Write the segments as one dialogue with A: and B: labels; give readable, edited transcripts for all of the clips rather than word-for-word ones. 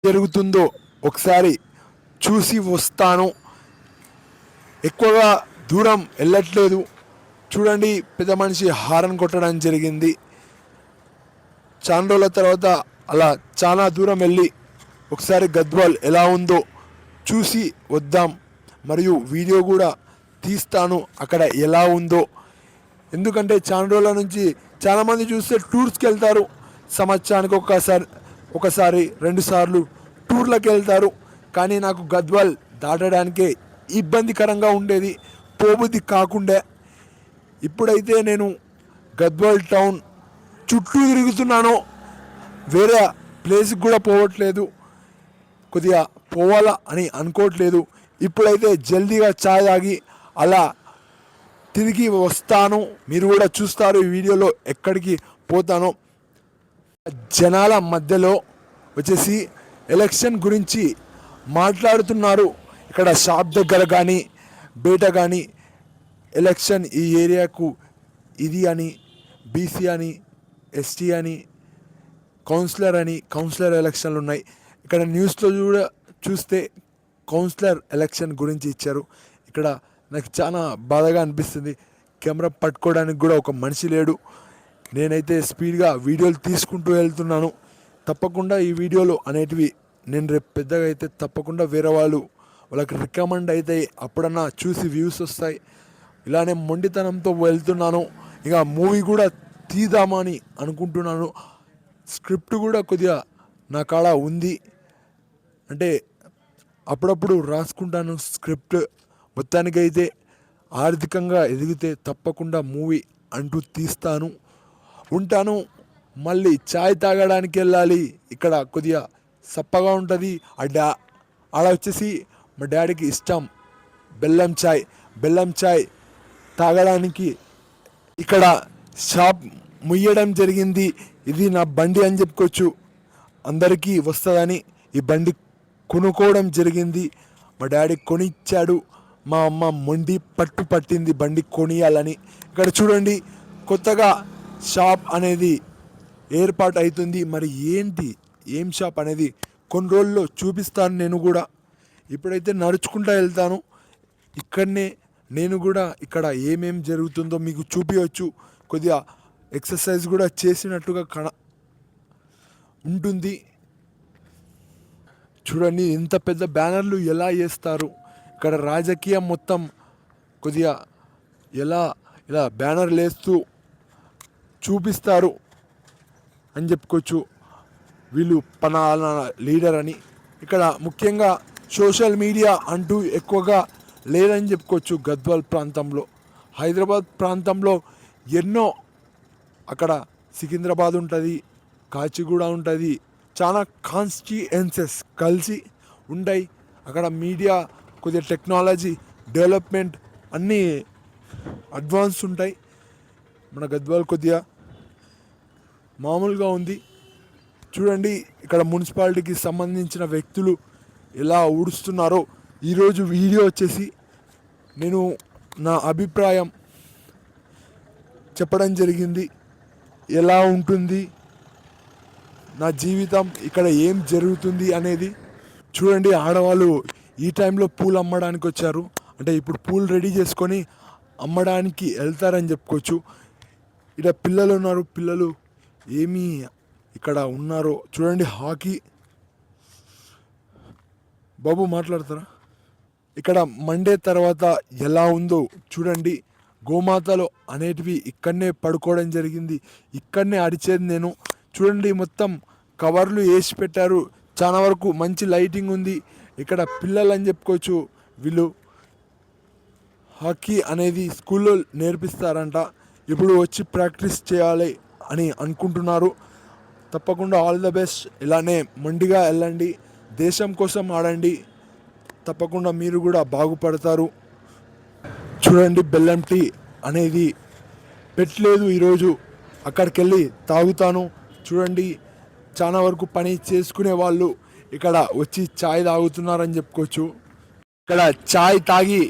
A: జరుగుతుందో ఒకసారి చూసి వస్తాను. ఎక్కువగా దూరం వెళ్ళట్లేదు. చూడండి, పెద్ద మనిషి హారన్ కొట్టడం జరిగింది. చాలా రోజుల తర్వాత అలా చాలా దూరం వెళ్ళి ఒకసారి గద్వాల్ ఎలా ఉందో చూసి వద్దాం. మరియు వీడియో కూడా తీస్తాను అక్కడ ఎలా ఉందో. ఎందుకంటే చాలా రోజుల నుంచి చాలామంది చూస్తే టూర్స్కి వెళ్తారు. సంవత్సరానికి ఒకసారి 2 సార్లు టూర్లకు వెళ్తారు. కానీ నాకు గద్వాల్ దాటడానికే ఇబ్బందికరంగా ఉండేది, పోబుద్ది కాకుండా. ఇప్పుడైతే నేను గద్వాల్ టౌన్ చుట్టూ తిరుగుతున్నాను, వేరే ప్లేస్కి కూడా పోవట్లేదు. కొద్దిగా పోవాలా అని అనుకోవట్లేదు. ఇప్పుడైతే జల్దీగా ఛాయ్ తాగి అలా తిరిగి వస్తాను. మీరు కూడా చూస్తారు ఈ వీడియోలో ఎక్కడికి పోతానో. జనాల మధ్యలో వచ్చేసి ఎలక్షన్ గురించి మాట్లాడుతున్నారు. ఇక్కడ షాప్ దగ్గర కానీ బయట కానీ ఎలక్షన్ ఈ ఏరియాకు ఇది అని, బీసీ అని, ఎస్టీ అని, కౌన్సిలర్ ఎలక్షన్లు ఉన్నాయి. ఇక్కడ న్యూస్లో కూడా చూస్తే కౌన్సిలర్ ఎలక్షన్ గురించి ఇచ్చారు. ఇక్కడ నాకు చాలా బాధగా అనిపిస్తుంది. కెమెరా పట్టుకోవడానికి కూడా ఒక మనిషి లేడు. నేనైతే స్పీడ్గా వీడియోలు తీసుకుంటూ వెళ్తున్నాను. తప్పకుండా ఈ వీడియోలు అనేటివి నేను రేపు పెద్దగా అయితే తప్పకుండా వేరే వాళ్ళకి రికమెండ్ అవుతాయి. అప్పుడన్నా చూసి వ్యూస్ వస్తాయి. ఇలానే మొండితనంతో వెళ్తున్నాను. ఇక మూవీ కూడా తీద్దామని అనుకుంటున్నాను. స్క్రిప్ట్ కూడా కొద్దిగా నా కాడ ఉంది. అంటే అప్పుడప్పుడు రాసుకుంటాను స్క్రిప్ట్. మొత్తానికైతే ఆర్థికంగా ఎదిగితే తప్పకుండా మూవీ అంటూ తీస్తాను. ఉంటాను. మళ్ళీ ఛాయ్ తాగడానికి వెళ్ళాలి. ఇక్కడ కొద్దిగా సప్పగా ఉంటుంది. ఆడ వచ్చేసి మా డాడీకి ఇష్టం బెల్లం ఛాయ్ తాగడానికి ఇక్కడ షాప్ ముయ్యడం జరిగింది. ఇది నా బండి అని చెప్పుకోవచ్చు. అందరికీ వస్తుందని ఈ బండి కొనుక్కోవడం జరిగింది. మా డాడీ కొనిచ్చాడు. మా అమ్మ మొండి పట్టింది బండి కొనియాలని. ఇక్కడ చూడండి, కొత్తగా షాప్ అనేది ఏర్పాటు అవుతుంది. మరి ఏం షాప్ అనేది కొన్ని రోజుల్లో చూపిస్తాను నేను కూడా. ఇప్పుడైతే నడుచుకుంటూ వెళ్తాను. ఇక్కడనే నేను కూడా ఇక్కడ ఏమేం జరుగుతుందో మీకు చూపించవచ్చు. కొద్దిగా ఎక్సర్సైజ్ కూడా చేసినట్టుగా ఉంటుంది. చూడండి ఇంత పెద్ద బ్యానర్లు ఎలా వేస్తారు. ఇక్కడ రాజకీయం మొత్తం కొద్దిగా ఇలా బ్యానర్లు వేస్తూ చూపిస్తారు అని చెప్పుకోవచ్చు. వీళ్ళు పలానా లీడర్ అని. ఇక్కడ ముఖ్యంగా సోషల్ మీడియా అంటూ ఎక్కువగా లేదని చెప్పుకోవచ్చు. గద్వాల్ ప్రాంతంలో, హైదరాబాద్ ప్రాంతంలో ఎన్నో, అక్కడ సికింద్రాబాద్ ఉంటుంది, కాచిగూడ ఉంటుంది, చాలా కాన్స్టిట్యుయెన్సెస్ కలిసి ఉంటాయి. అక్కడ మీడియా కొద్దిగా టెక్నాలజీ డెవలప్మెంట్ అన్నీ అడ్వాన్స్ ఉంటాయి. మన గద్వాల్ కొద్దిగా మామూలుగా ఉంది. చూడండి ఇక్కడ మున్సిపాలిటీకి సంబంధించిన వ్యక్తులు ఎలా ఊడుస్తున్నారో. ఈరోజు వీడియో వచ్చేసి నేను నా అభిప్రాయం చెప్పడం జరిగింది. ఎలా ఉంటుంది నా జీవితం, ఇక్కడ ఏం జరుగుతుంది అనేది. చూడండి, ఆడవాళ్ళు ఈ టైంలో పూలు అమ్మడానికి వచ్చారు. అంటే ఇప్పుడు పూలు రెడీ చేసుకొని అమ్మడానికి వెళ్తారని చెప్పుకోవచ్చు. ఇక్కడ పిల్లలు ఉన్నారు. పిల్లలు ఏమీ ఇక్కడ ఉన్నారో చూడండి. హాకీ బాబు మాట్లాడతారా? ఇక్కడ మండే తర్వాత ఎలా ఉందో చూడండి. గోమాతలు అనేటివి ఇక్కడనే పడుకోవడం జరిగింది. ఇక్కడనే అడిచేది నేను. చూడండి మొత్తం కవర్లు వేసి పెట్టారు. చాలా వరకు మంచి లైటింగ్ ఉంది. ఇక్కడ పిల్లలు అని చెప్పుకోవచ్చు. వీళ్ళు హాకీ అనేది స్కూల్లో నేర్పిస్తారంట. ఇప్పుడు వచ్చి ప్రాక్టీస్ చేయాలి అని అనుకుంటున్నారు. తప్పకుండా ఆల్ ద బెస్ట్. ఇలానే మొండిగా వెళ్ళండి, దేశం కోసం ఆడండి. తప్పకుండా మీరు కూడా బాగుపడతారు. చూడండి, బెల్లం టీ అనేది పెట్టలేదు ఈరోజు. అక్కడికి వెళ్ళి తాగుతాను. చూడండి, చాలా వరకు పని చేసుకునే వాళ్ళు ఇక్కడ వచ్చి ఛాయ్ తాగుతున్నారని చెప్పుకోవచ్చు. ఇక్కడ ఛాయ్ తాగి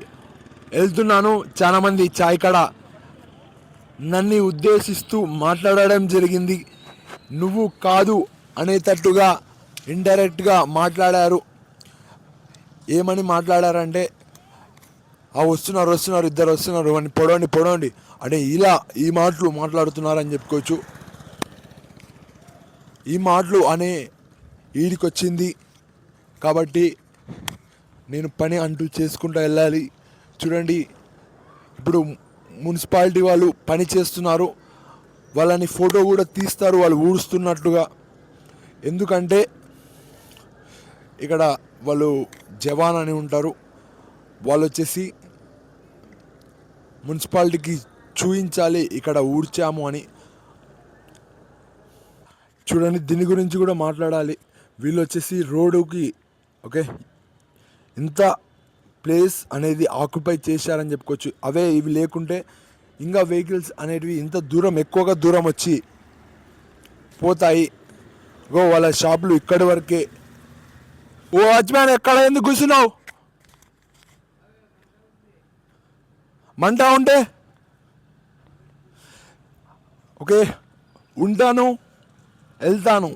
A: వెళ్తున్నాను. చాలామంది ఛాయ్ కాడ నన్ను ఉద్దేశిస్తూ మాట్లాడడం జరిగింది. నువ్వు కాదు అనేటట్టుగా ఇండైరెక్ట్గా మాట్లాడారు. ఏమని మాట్లాడారంటే, వస్తున్నారు ఇద్దరు వస్తున్నారు అని పొడవండి అంటే ఇలా ఈ మాటలు మాట్లాడుతున్నారని చెప్పుకోవచ్చు. ఈ మాటలు అనే ఈడికొచ్చింది కాబట్టి నేను పని అంటూ చేసుకుంటూ వెళ్ళాలి. చూడండి, ఇప్పుడు మున్సిపాలిటీ వాళ్ళు పని చేస్తున్నారు, వాళ్ళని ఫోటో కూడా తీస్తారు వాళ్ళు ఊడుస్తున్నట్లుగా. ఎందుకంటే ఇక్కడ వాళ్ళు జవాన్ అని ఉంటారు, వాళ్ళు వచ్చేసి మున్సిపాలిటీకి చూపించాలి ఇక్కడ ఊడ్చాము అని. చూడండి, దీని గురించి కూడా మాట్లాడాలి. వీళ్ళు వచ్చేసి రోడ్డుకి ఓకే ఇంత ప్లేస్ అనేది ఆక్యుపై చేశారని చెప్పుకోవచ్చు. ఇవి లేకుంటే ఇంకా వెహికల్స్ అనేటివి ఇంత ఎక్కువగా దూరం వచ్చి పోతాయి. వాళ్ళ షాపులు ఇక్కడి వరకే. ఓ వాచ్మ్యాన్, ఎక్కడ ఎందుకు కూర్చున్నావు? మంట ఉంటే ఓకే ఉంటాను, వెళ్తాను.